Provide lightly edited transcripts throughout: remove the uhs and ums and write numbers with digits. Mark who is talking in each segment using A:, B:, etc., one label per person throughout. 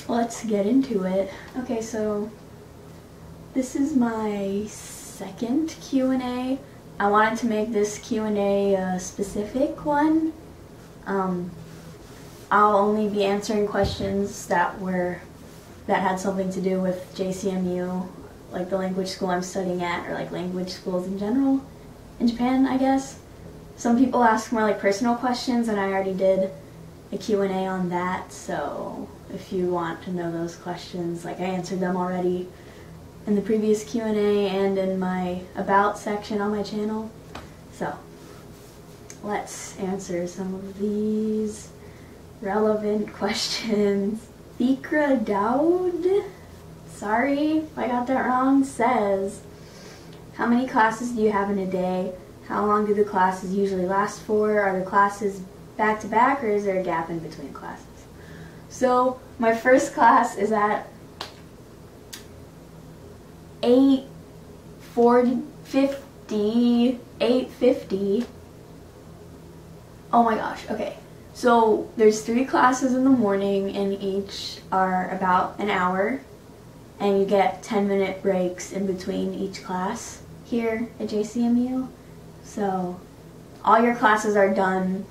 A: let's get into it. Okay, so this is my second Q&A. I wanted to make this Q&A a specific one. I'll only be answering questions that had something to do with JCMU, like the language school I'm studying at, or like language schools in general in Japan, I guess. Some people ask more like personal questions, and I already did a Q&A on that, so if you want to know those questions, like I answered them already in the previous Q&A and in my About section on my channel. So let's answer some of these relevant questions. Thikra Daud, sorry if I got that wrong, says, how many classes do you have in a day? How long do the classes usually last for? Are the classes back to back, or is there a gap in between classes? So my first class is at 8:50. Oh my gosh, okay. So there's 3 classes in the morning, and each are about an hour, and you get 10-minute breaks in between each class here at JCMU. So all your classes are done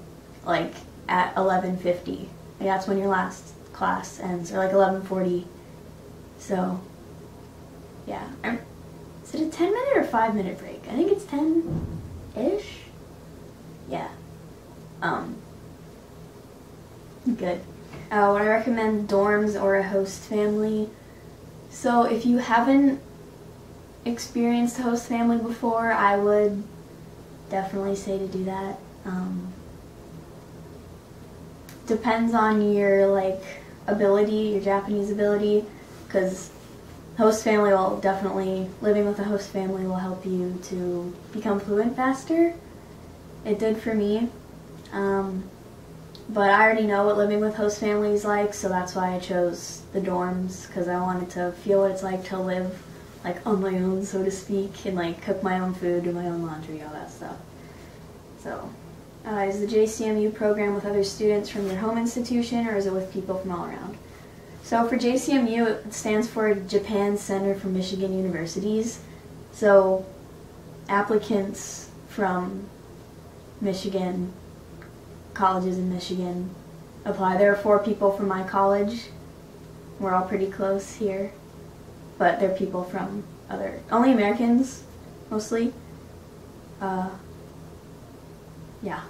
A: like at 11:50. Like, that's when your last class ends, or like 11:40. So yeah, is it a 10-minute or 5-minute break? I think it's 10-ish. Yeah. Good. Would I recommend dorms or a host family? So if you haven't experienced a host family before, I would definitely say to do that. Depends on your ability, your Japanese ability, because living with a host family will help you to become fluent faster. It did for me. But I already know what living with host family is like, so that's why I chose the dorms, because I wanted to feel what it's like to live on my own, so to speak, and cook my own food, do my own laundry, all that stuff. So, is the JCMU program with other students from your home institution, or is it with people from all around? So for JCMU, it stands for Japan Center for Michigan Universities. So applicants from Michigan, colleges in Michigan, apply. There are 4 people from my college. We're all pretty close here, but they're people from only Americans, mostly. Yeah.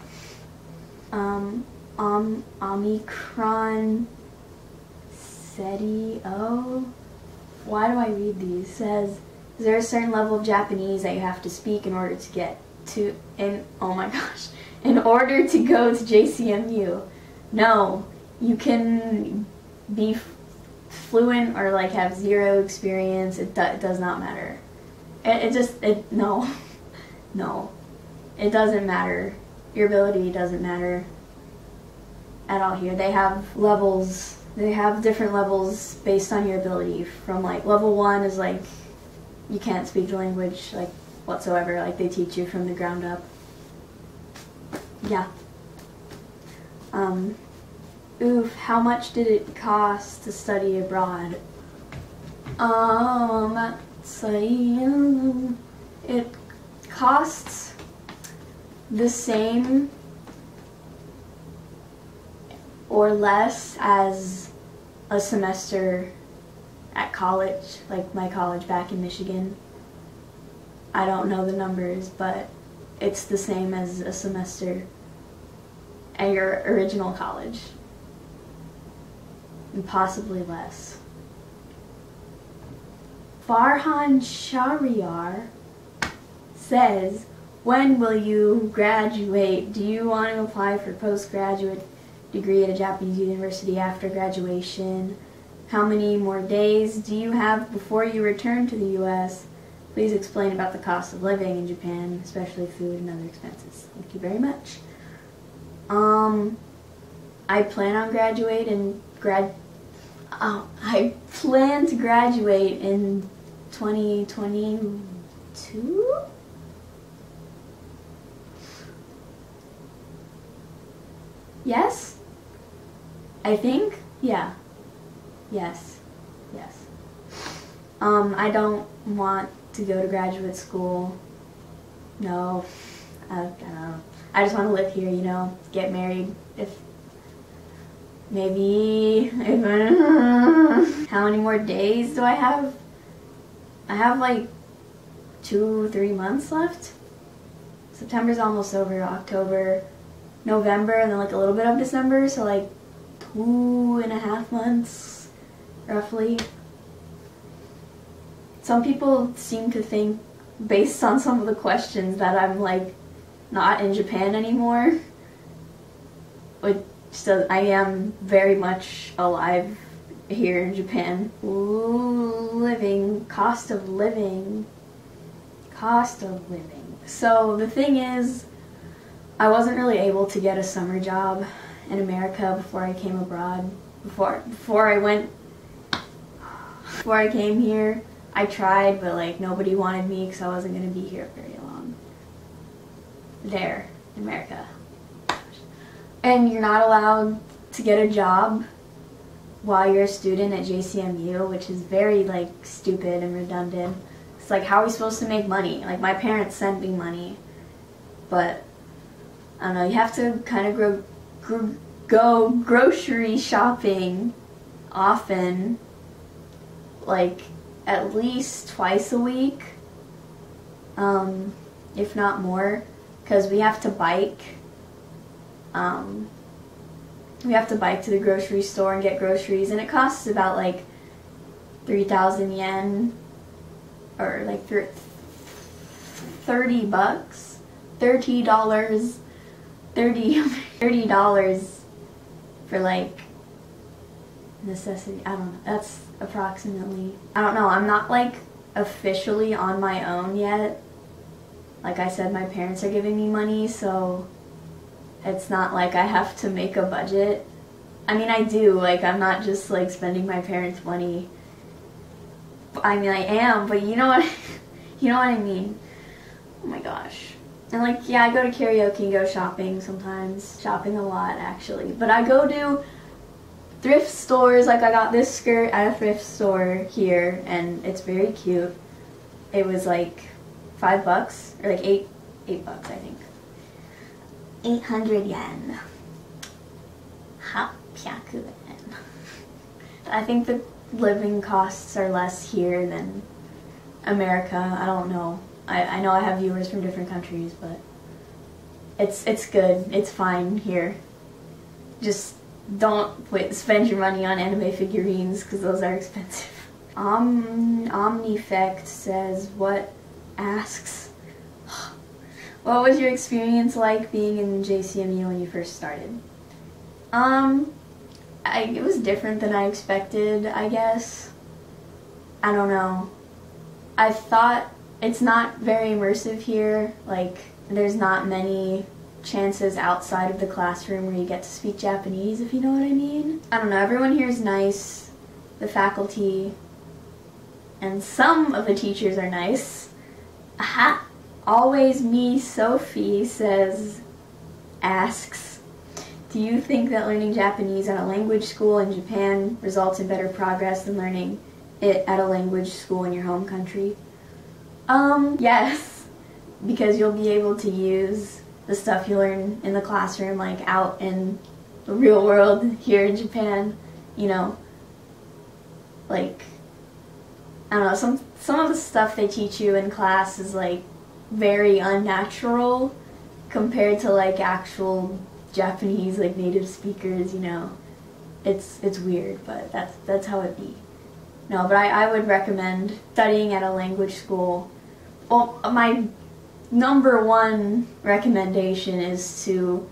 A: Omicron Seti, why do I read these? Says, is there a certain level of Japanese that you have to speak in order to get to, oh my gosh, in order to go to JCMU? No, you can be fluent or have 0 experience. It does not matter. No, it doesn't matter. Your ability doesn't matter at all here. They have levels. They have different levels based on your ability. From level 1 is you can't speak the language whatsoever. They teach you from the ground up. Yeah. Oof, how much did it cost to study abroad? It costs the same or less as a semester at college, my college back in Michigan. I don't know the numbers, but it's the same as a semester at your original college, and possibly less. Farhan Shahryar says, when will you graduate? Do you want to apply for postgraduate degree at a Japanese university after graduation? How many more days do you have before you return to the U.S.? Please explain about the cost of living in Japan, especially food and other expenses. Thank you very much. I plan on graduating I plan to graduate in 2022? Yes? I think? Yeah. Yes. Yes. I don't want to go to graduate school. No. I don't know. I just want to live here, you know, get married. How many more days do I have? I have like 2-3 months left. September's almost over, October, November, and then like a little bit of December, so like 2.5 months, roughly. Some people seem to think, based on some of the questions, that I'm like not in Japan anymore. Which so I am very much alive here in Japan. Cost of living. So the thing is, I wasn't really able to get a summer job in America before I came abroad. Before I came here, I tried, but like nobody wanted me because I wasn't going to be here very long. There, in America. And you're not allowed to get a job while you're a student at JCMU, which is very like stupid and redundant. It's like, how are we supposed to make money? Like, my parents sent me money, but I don't know, you have to kind of go grocery shopping often, like at least twice a week, if not more, because we have to bike. We have to bike to the grocery store and get groceries, and it costs about like 3,000 yen, or like $30, $30 for like necessity. I don't know. That's approximately. I don't know. I'm not like officially on my own yet. Like I said, my parents are giving me money, so it's not like I have to make a budget. I mean, I do. Like, I'm not just like spending my parents' money. I mean, I am, but you know what? You know what I mean. Oh my gosh. And like, yeah, I go to karaoke and go shopping sometimes. Shopping a lot, actually. But I go to thrift stores. Like, I got this skirt at a thrift store here, and it's very cute. It was like $5, or like $8, I think. 800 yen. 800 yen. I think the living costs are less here than America. I don't know. I know I have viewers from different countries, but it's good. It's fine here. Just don't spend your money on anime figurines because those are expensive. Omnifect says, what was your experience like being in JCMU when you first started? It was different than I expected, I guess. I don't know. I thought it's not very immersive here. Like, there's not many chances outside of the classroom where you get to speak Japanese, if you know what I mean. I don't know, everyone here is nice. The faculty and some of the teachers are nice. Aha! Always me, Sophie asks, do you think that learning Japanese at a language school in Japan results in better progress than learning it at a language school in your home country? Yes, because you'll be able to use the stuff you learn in the classroom, like out in the real world here in Japan, you know, like, I don't know, some of the stuff they teach you in class is like very unnatural compared to like actual Japanese, like native speakers, you know. It's weird, but that's how it be. No, but I would recommend studying at a language school. Well, my #1 recommendation is to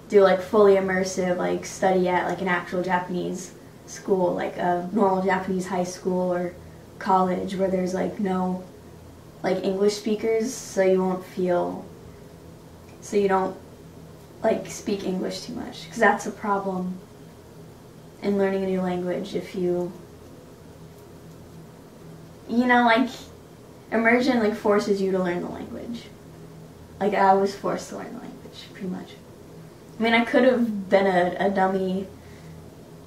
A: do like fully immersive, like study at like an actual Japanese school, like a normal Japanese high school or college where there's like no like English speakers, so you don't like speak English too much, because that's a problem in learning a new language. If you know, like, immersion like forces you to learn the language. Like, I was forced to learn the language, pretty much. I mean, I could have been a dummy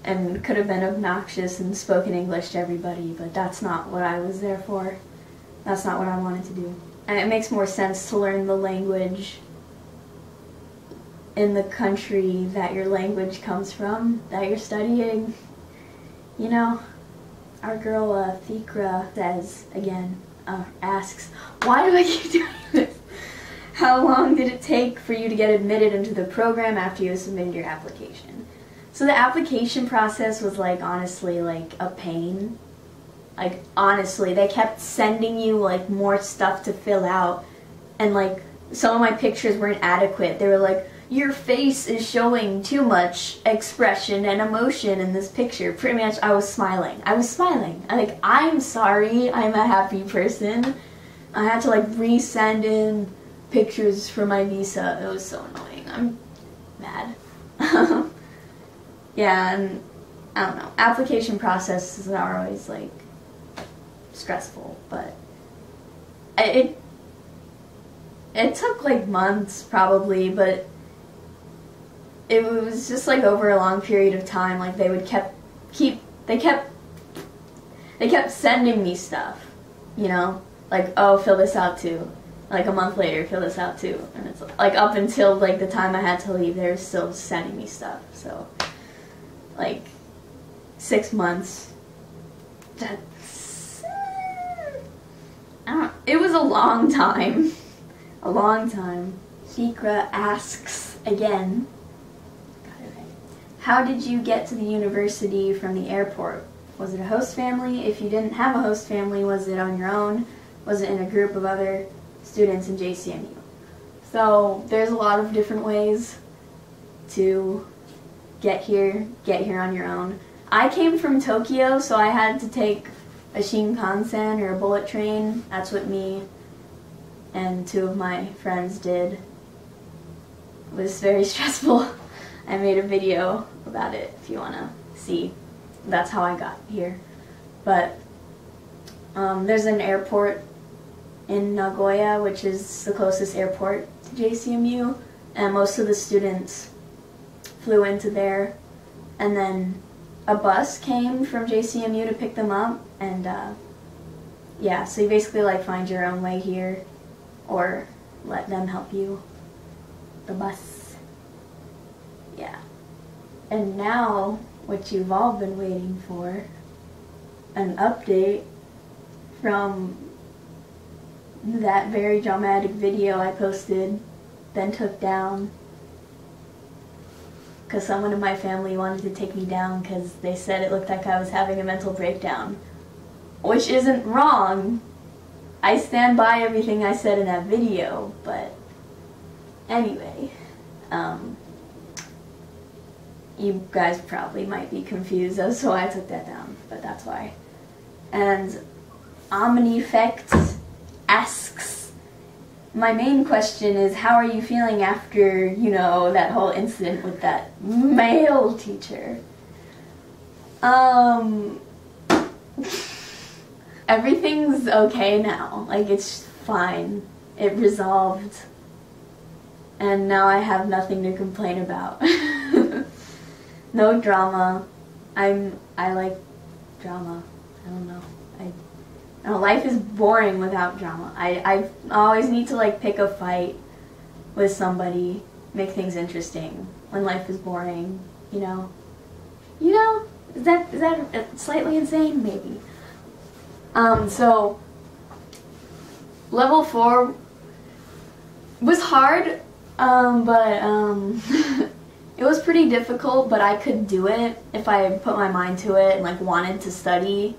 A: and could have been obnoxious and spoken English to everybody, but that's not what I was there for. That's not what I wanted to do. And it makes more sense to learn the language in the country that your language comes from, that you're studying. You know, our girl Thikra says, again, asks, why do I keep doing this? How long did it take for you to get admitted into the program after you submitted your application? So the application process was like, honestly, like a pain. Like, honestly, they kept sending you like more stuff to fill out, and like some of my pictures weren't adequate. They were like, your face is showing too much expression and emotion in this picture. Pretty much, I was smiling. I'm sorry, I'm a happy person. I had to like resend in pictures for my visa. It was so annoying. I'm mad. Yeah, and I don't know. Application processes are always like stressful, but it took like months probably, but it was just like over a long period of time. Like they kept sending me stuff, you know, like, oh, fill this out too. Like a month later, fill this out too. And it's like up until like the time I had to leave, they were still sending me stuff. So like 6 months. That's, I don't know. It was a long time. A long time. Shikra asks again. Got it right. How did you get to the university from the airport? Was it a host family? If you didn't have a host family, was it on your own? Was it in a group of other students in JCMU? So there's a lot of different ways to get here on your own. I came from Tokyo, so I had to take a Shinkansen or a bullet train. That's what me and 2 of my friends did. It was very stressful. I made a video about it if you want to see. That's how I got here. But there's an airport in Nagoya, which is the closest airport to JCMU, and most of the students flew into there, and then a bus came from JCMU to pick them up, and yeah, so you basically like find your own way here, or let them help you. The bus. Yeah. And now, what you've all been waiting for, an update from that very dramatic video I posted, then took down, because someone in my family wanted to take me down because they said it looked like I was having a mental breakdown, which isn't wrong. I stand by everything I said in that video, but anyway, you guys probably might be confused as to why I took that down, but that's why. And Omnifect asks, my main question is, how are you feeling after, you know, that whole incident with that male teacher? Everything's okay now. Like, it's fine. It resolved. And now I have nothing to complain about. No drama. I like drama. I don't know. Life is boring without drama. I always need to like pick a fight with somebody, make things interesting when life is boring, you know? You know? Is that slightly insane? Maybe. So level 4 was hard, but it was pretty difficult, but I could do it if I put my mind to it and like wanted to study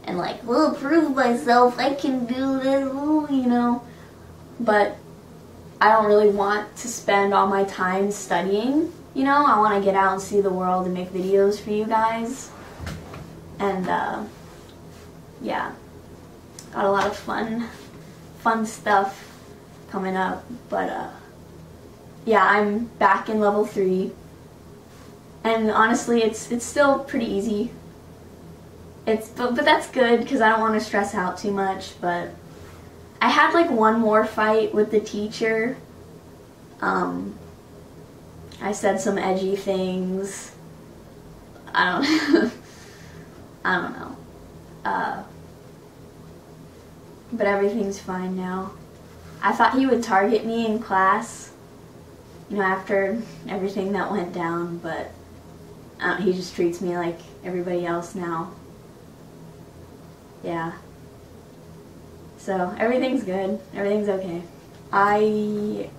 A: and like, well, prove myself, I can do this, you know. But I don't really want to spend all my time studying, you know. I want to get out and see the world and make videos for you guys. And yeah, got a lot of fun stuff coming up. But yeah, I'm back in level 3. And honestly, it's still pretty easy. But that's good because I don't want to stress out too much. But I had like one more fight with the teacher. I said some edgy things. I don't I don't know. But everything's fine now. I thought he would target me in class, you know, after everything that went down, but he just treats me like everybody else now. Yeah. So everything's good. Everything's okay. I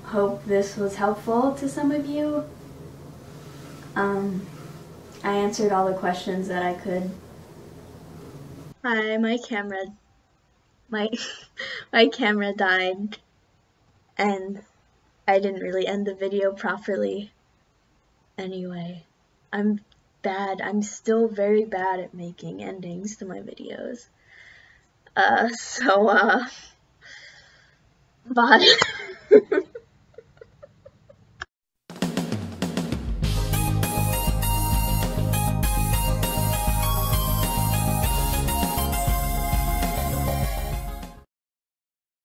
A: hope this was helpful to some of you. I answered all the questions that I could. Hi, my camera died, and I didn't really end the video properly. Anyway, I'm bad. I'm still very bad at making endings to my videos. Bye.